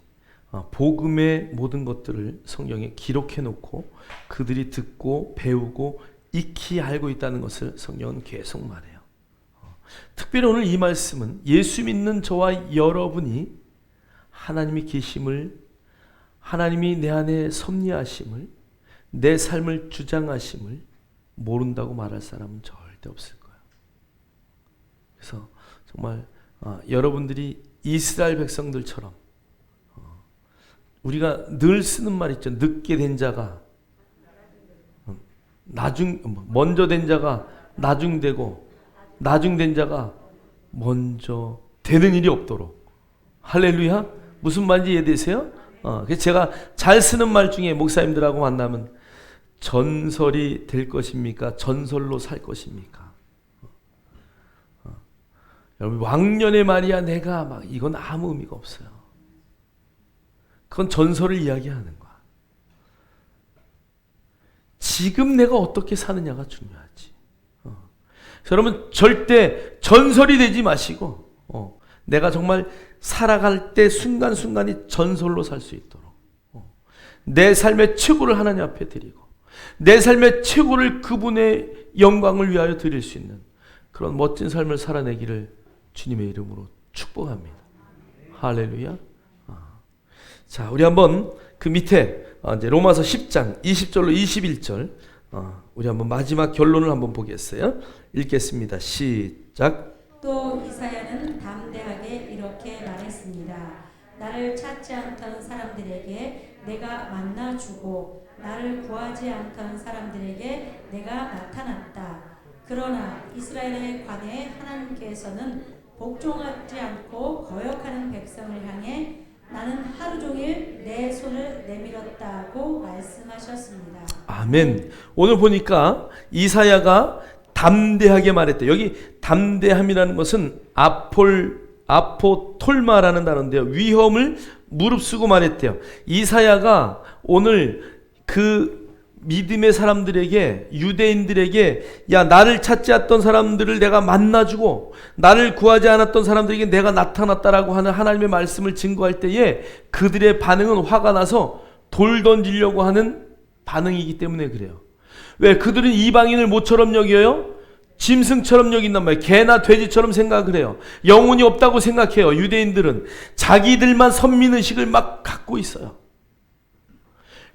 Speaker 1: 복음의 모든 것들을 성경에 기록해 놓고 그들이 듣고 배우고 익히 알고 있다는 것을 성경은 계속 말해요. 특별히 오늘 이 말씀은 예수 믿는 저와 여러분이 하나님의 계심을, 하나님이 내 안에 섭리하심을, 내 삶을 주장하심을 모른다고 말할 사람은 절대 없을 거예요. 그래서 정말 여러분들이 이스라엘 백성들처럼 우리가 늘 쓰는 말 있죠. 늦게 된 자가 먼저 된 자가 나중되고 나중된 자가 먼저 되는 일이 없도록. 할렐루야. 무슨 말인지 이해되세요? 그래서 제가 잘 쓰는 말 중에 목사님들하고 만나면 전설이 될 것입니까? 전설로 살 것입니까? 여러분 왕년의 말이야 내가 막 이건 아무 의미가 없어요. 그건 전설을 이야기하는 거야. 지금 내가 어떻게 사느냐가 중요하지. 여러분 절대 전설이 되지 마시고 내가 정말 살아갈 때 순간순간이 전설로 살 수 있도록 내 삶의 최고를 하나님 앞에 드리고 내 삶의 최고를 그분의 영광을 위하여 드릴 수 있는 그런 멋진 삶을 살아내기를 주님의 이름으로 축복합니다. 할렐루야. 자, 우리 한번 그 밑에 이제 로마서 10장 20절로 21절 우리 한번 마지막 결론을 한번 보겠어요. 읽겠습니다. 시작.
Speaker 2: 또 이사야는 담대하게 이렇게 말했습니다. 나를 찾지 않던 사람들에게 내가 만나주고 나를 구하지 않던 사람들에게 내가 나타났다. 그러나 이스라엘에 관해 하나님께서는 복종하지 않고 거역하는 백성을 향해 나는 하루 종일 내 손을 내밀었다고 말씀하셨습니다.
Speaker 1: 아멘. 오늘 보니까 이사야가 담대하게 말했대. 여기 담대함이라는 것은 아포톨마라는 단어인데요. 위험을 무릅쓰고 말했대요. 이사야가 오늘 그 믿음의 사람들에게, 유대인들에게, 야, 나를 찾지 않았던 사람들을 내가 만나주고 나를 구하지 않았던 사람들에게 내가 나타났다라고 하는 하나님의 말씀을 증거할 때에 그들의 반응은 화가 나서 돌 던지려고 하는 반응이기 때문에 그래요. 왜? 그들은 이방인을 뭐처럼 여겨요? 짐승처럼 여긴단 말이에요. 개나 돼지처럼 생각을 해요. 영혼이 없다고 생각해요. 유대인들은 자기들만 선민의식을 막 갖고 있어요.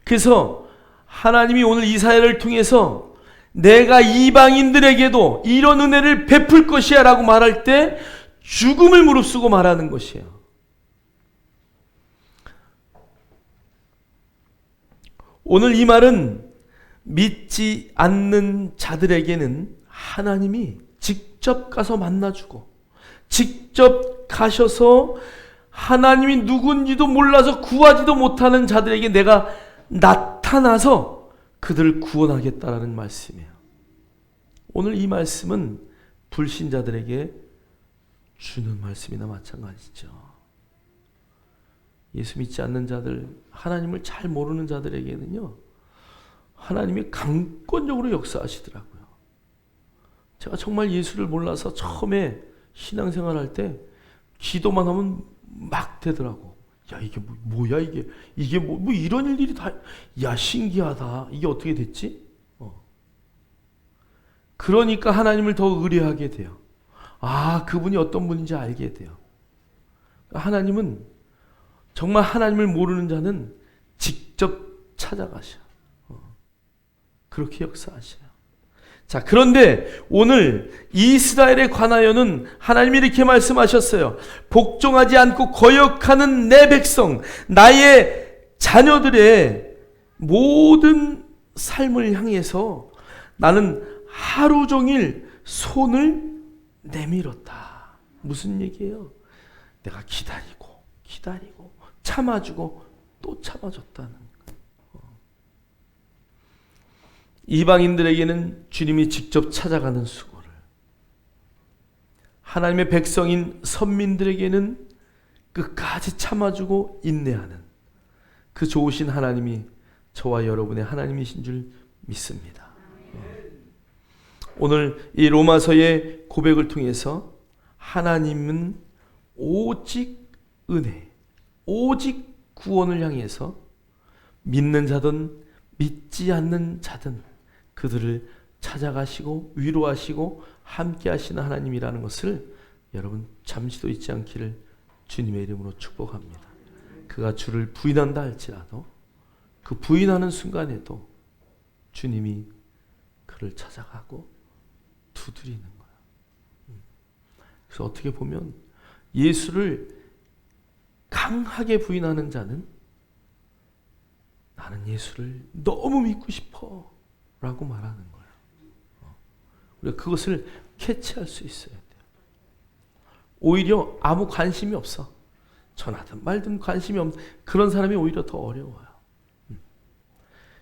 Speaker 1: 그래서 하나님이 오늘 이사야를 통해서 내가 이방인들에게도 이런 은혜를 베풀 것이야 라고 말할 때 죽음을 무릅쓰고 말하는 것이에요. 오늘 이 말은 믿지 않는 자들에게는 하나님이 직접 가서 만나주고 직접 가셔서 하나님이 누군지도 몰라서 구하지도 못하는 자들에게 내가 나타나서 그들을 구원하겠다라는 말씀이에요. 오늘 이 말씀은 불신자들에게 주는 말씀이나 마찬가지죠. 예수 믿지 않는 자들, 하나님을 잘 모르는 자들에게는요, 하나님이 강권적으로 역사하시더라고요. 제가 정말 예수를 몰라서 처음에 신앙생활 할 때 기도만 하면 막 되더라고. 야, 이게 뭐야 이게 뭐 이런 일들이 다, 야, 신기하다. 이게 어떻게 됐지? 그러니까 하나님을 더 의뢰하게 돼요. 아, 그분이 어떤 분인지 알게 돼요. 하나님은 정말 하나님을 모르는 자는 직접 찾아가셔. 그렇게 역사하셔요. 자, 그런데 오늘 이스라엘에 관하여는 하나님이 이렇게 말씀하셨어요. 복종하지 않고 거역하는 내 백성, 나의 자녀들의 모든 삶을 향해서 나는 하루 종일 손을 내밀었다. 무슨 얘기예요? 내가 기다리고 참아주고 또 참아줬다는 거예요. 이방인들에게는 주님이 직접 찾아가는 수고를, 하나님의 백성인 선민들에게는 끝까지 참아주고 인내하는 그 좋으신 하나님이 저와 여러분의 하나님이신 줄 믿습니다. 오늘 이 로마서의 고백을 통해서 하나님은 오직 은혜, 오직 구원을 향해서 믿는 자든 믿지 않는 자든 그들을 찾아가시고 위로하시고 함께 하시는 하나님이라는 것을 여러분 잠시도 잊지 않기를 주님의 이름으로 축복합니다. 그가 주를 부인한다 할지라도 그 부인하는 순간에도 주님이 그를 찾아가고 두드리는 거예요. 그래서 어떻게 보면 예수를 강하게 부인하는 자는 나는 예수를 너무 믿고 싶어 라고 말하는 거예요. 우리가 그것을 캐치할 수 있어야 돼요. 오히려 아무 관심이 없어. 전하든 말든 관심이 없는 그런 사람이 오히려 더 어려워요.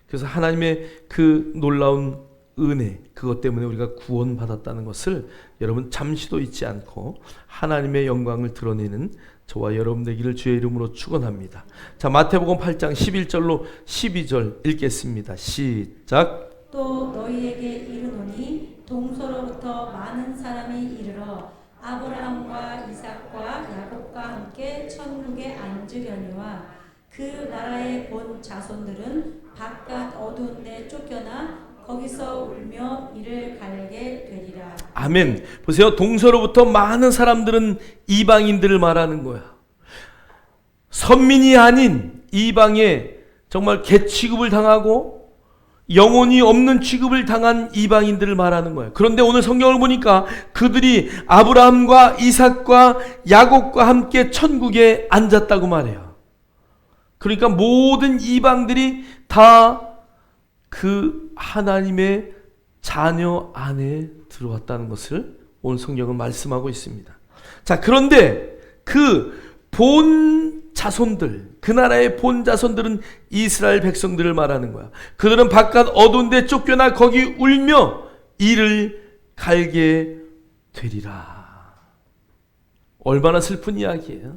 Speaker 1: 그래서 하나님의 그 놀라운 은혜, 그것 때문에 우리가 구원받았다는 것을 여러분 잠시도 잊지 않고 하나님의 영광을 드러내는 저와 여러분 되기를 주의 이름으로 축원합니다. 자, 마태복음 8장 11절로 12절 읽겠습니다. 시작.
Speaker 2: 또 너희에게 이르노니 동서로부터 많은 사람이 이르러 아브라함과 이삭과 야곱과 함께 천국에 앉으려니와 그 나라의 본 자손들은 바깥 어두운 데 쫓겨나 거기서 울며 이를 갈게 되리라.
Speaker 1: 아멘. 보세요. 동서로부터 많은 사람들은 이방인들을 말하는 거야. 선민이 아닌 이방에 정말 개취급을 당하고 영혼이 없는 취급을 당한 이방인들을 말하는 거예요. 그런데 오늘 성경을 보니까 그들이 아브라함과 이삭과 야곱과 함께 천국에 앉았다고 말해요. 그러니까 모든 이방들이 다 그 하나님의 자녀 안에 들어왔다는 것을 오늘 성경은 말씀하고 있습니다. 자, 그런데 그 본 자손들, 그 나라의 본 자손들은 이스라엘 백성들을 말하는 거야. 그들은 바깥 어두운 데 쫓겨나 거기 울며 이를 갈게 되리라. 얼마나 슬픈 이야기예요.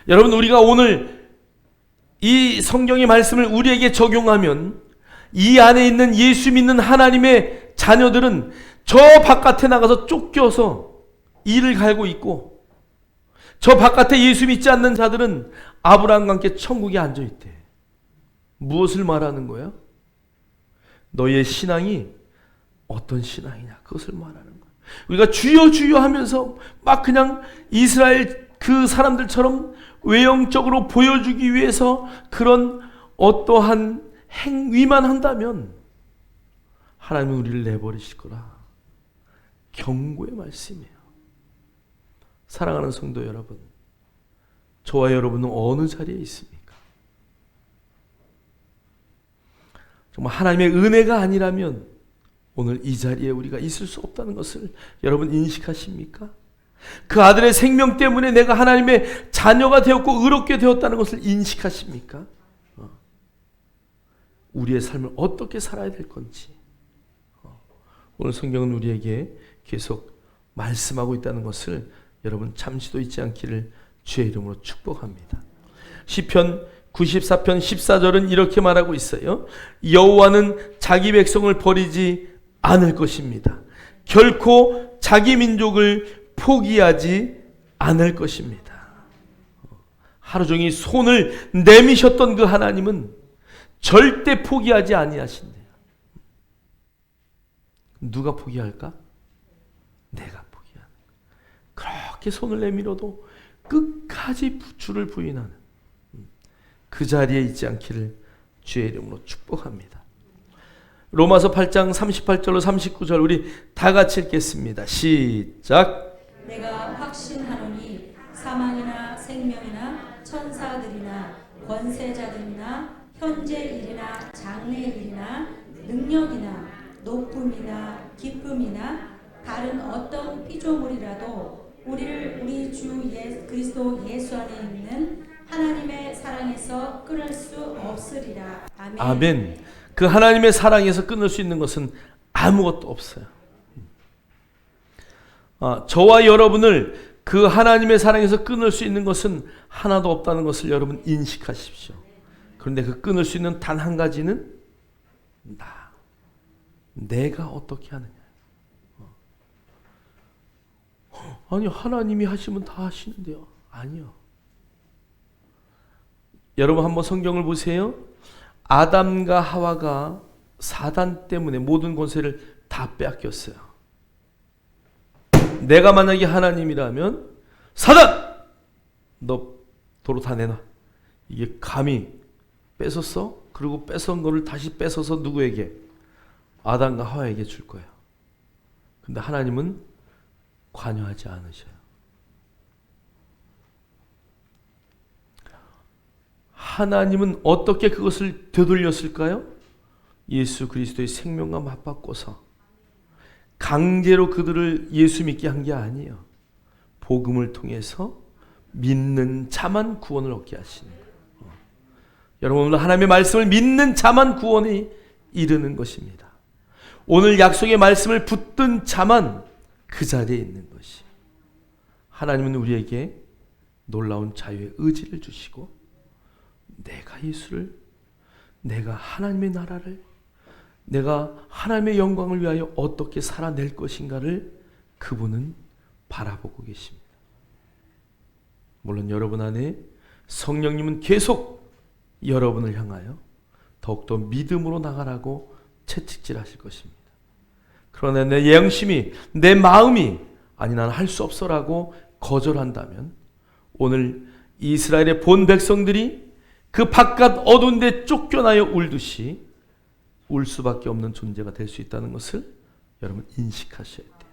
Speaker 1: 여러분, 우리가 오늘 이 성경의 말씀을 우리에게 적용하면 이 안에 있는 예수 믿는 하나님의 자녀들은 저 바깥에 나가서 쫓겨서 이를 갈고 있고, 저 바깥에 예수 믿지 않는 자들은 아브라함과 함께 천국에 앉아 있대. 무엇을 말하는 거야? 너의 신앙이 어떤 신앙이냐, 그것을 말하는 거야. 우리가 주여 주여 하면서 막 그냥 이스라엘 그 사람들처럼 외형적으로 보여주기 위해서 그런 어떠한 행위만 한다면 하나님은 우리를 내버리실 거라. 경고의 말씀이에요. 사랑하는 성도 여러분, 저와 여러분은 어느 자리에 있습니까? 정말 하나님의 은혜가 아니라면 오늘 이 자리에 우리가 있을 수 없다는 것을 여러분 인식하십니까? 그 아들의 생명 때문에 내가 하나님의 자녀가 되었고 의롭게 되었다는 것을 인식하십니까? 우리의 삶을 어떻게 살아야 될 건지 오늘 성경은 우리에게 계속 말씀하고 있다는 것을 여러분 잠시도 잊지 않기를 주의 이름으로 축복합니다. 시편 94편 14절은 이렇게 말하고 있어요. 여호와는 자기 백성을 버리지 않을 것입니다. 결코 자기 민족을 포기하지 않을 것입니다. 하루 종일 손을 내미셨던 그 하나님은 절대 포기하지 아니하신대요. 누가 포기할까? 내가 포기하는 거야. 그렇게 손을 내밀어도 끝까지 주를 부인하는 그 자리에 있지 않기를 주의 이름으로 축복합니다. 로마서 8장 38절로 39절 우리 다 같이 읽겠습니다. 시작.
Speaker 2: 내가 확신하노니 사망이나 생명이나 천사들이나 권세자들이나 현재 일이나 장래 일이나 능력이나 높음이나 기쁨이나 다른 어떤 피조물이라도 우리를 우리 주 그리스도 예수 안에 있는 하나님의 사랑에서 끊을 수 없으리라. 아멘.
Speaker 1: 아멘. 그 하나님의 사랑에서 끊을 수 있는 것은 아무것도 없어요. 저와 여러분을 그 하나님의 사랑에서 끊을 수 있는 것은 하나도 없다는 것을 여러분 인식하십시오. 그런데 그 끊을 수 있는 단 한 가지는 내가 어떻게 하느냐. 아니 하나님이 하시면 다 하시는데요. 아니요. 여러분 한번 성경을 보세요. 아담과 하와가 사단 때문에 모든 권세를 다 빼앗겼어요. 내가 만약에 하나님이라면 사단! 너 도로 다 내놔. 이게 감히 뺏었어? 그리고 뺏은 거를 다시 뺏어서 누구에게? 아담과 하와에게 줄 거예요. 근데 하나님은 관여하지 않으셔요. 하나님은 어떻게 그것을 되돌렸을까요? 예수 그리스도의 생명과 맞바꿔서 강제로 그들을 예수 믿게 한 게 아니에요. 복음을 통해서 믿는 자만 구원을 얻게 하시는 거예요. 여러분, 하나님의 말씀을 믿는 자만 구원에 이르는 것입니다. 오늘 약속의 말씀을 붙든 자만 그 자리에 있는 것이. 하나님은 우리에게 놀라운 자유의 의지를 주시고 내가 예수를, 내가 하나님의 나라를, 내가 하나님의 영광을 위하여 어떻게 살아낼 것인가를 그분은 바라보고 계십니다. 물론 여러분 안에 성령님은 계속 여러분을 향하여 더욱더 믿음으로 나가라고 채찍질하실 것입니다. 그러나 내 양심이, 내 마음이 아니 나는 할 수 없어라고 거절한다면 오늘 이스라엘의 본 백성들이 그 바깥 어두운 데 쫓겨나여 울듯이 울 수밖에 없는 존재가 될 수 있다는 것을 여러분 인식하셔야 돼요.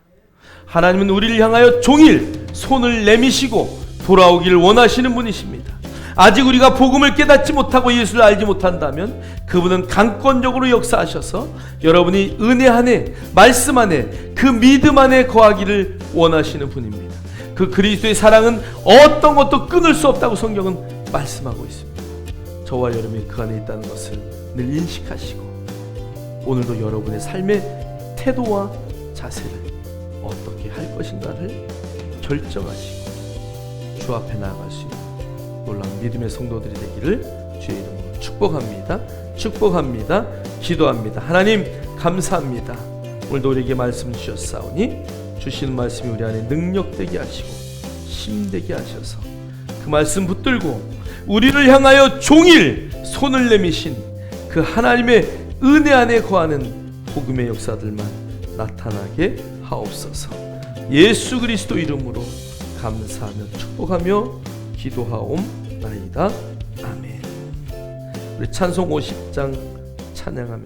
Speaker 1: 하나님은 우리를 향하여 종일 손을 내미시고 돌아오기를 원하시는 분이십니다. 아직 우리가 복음을 깨닫지 못하고 예수를 알지 못한다면 그분은 강권적으로 역사하셔서 여러분이 은혜 안에, 말씀 안에, 그 믿음 안에 거하기를 원하시는 분입니다. 그 그리스도의 사랑은 어떤 것도 끊을 수 없다고 성경은 말씀하고 있습니다. 저와 여러분이 그 안에 있다는 것을 늘 인식하시고 오늘도 여러분의 삶의 태도와 자세를 어떻게 할 것인가를 결정하시고 주 앞에 나아갈 수 있는 놀라운 믿음의 성도들이 되기를 주의 이름으로 축복합니다. 축복합니다. 기도합니다. 하나님 감사합니다. 오늘도 우리에게 말씀 주셨사오니 주시는 말씀이 우리 안에 능력되게 하시고 힘되게 하셔서 그 말씀 붙들고 우리를 향하여 종일 손을 내미신 그 하나님의 은혜 안에 거하는 복음의 역사들만 나타나게 하옵소서. 예수 그리스도 이름으로 감사하며 축복하며 기도하옵나이다. 아멘. 우리 찬송 50장 찬양하며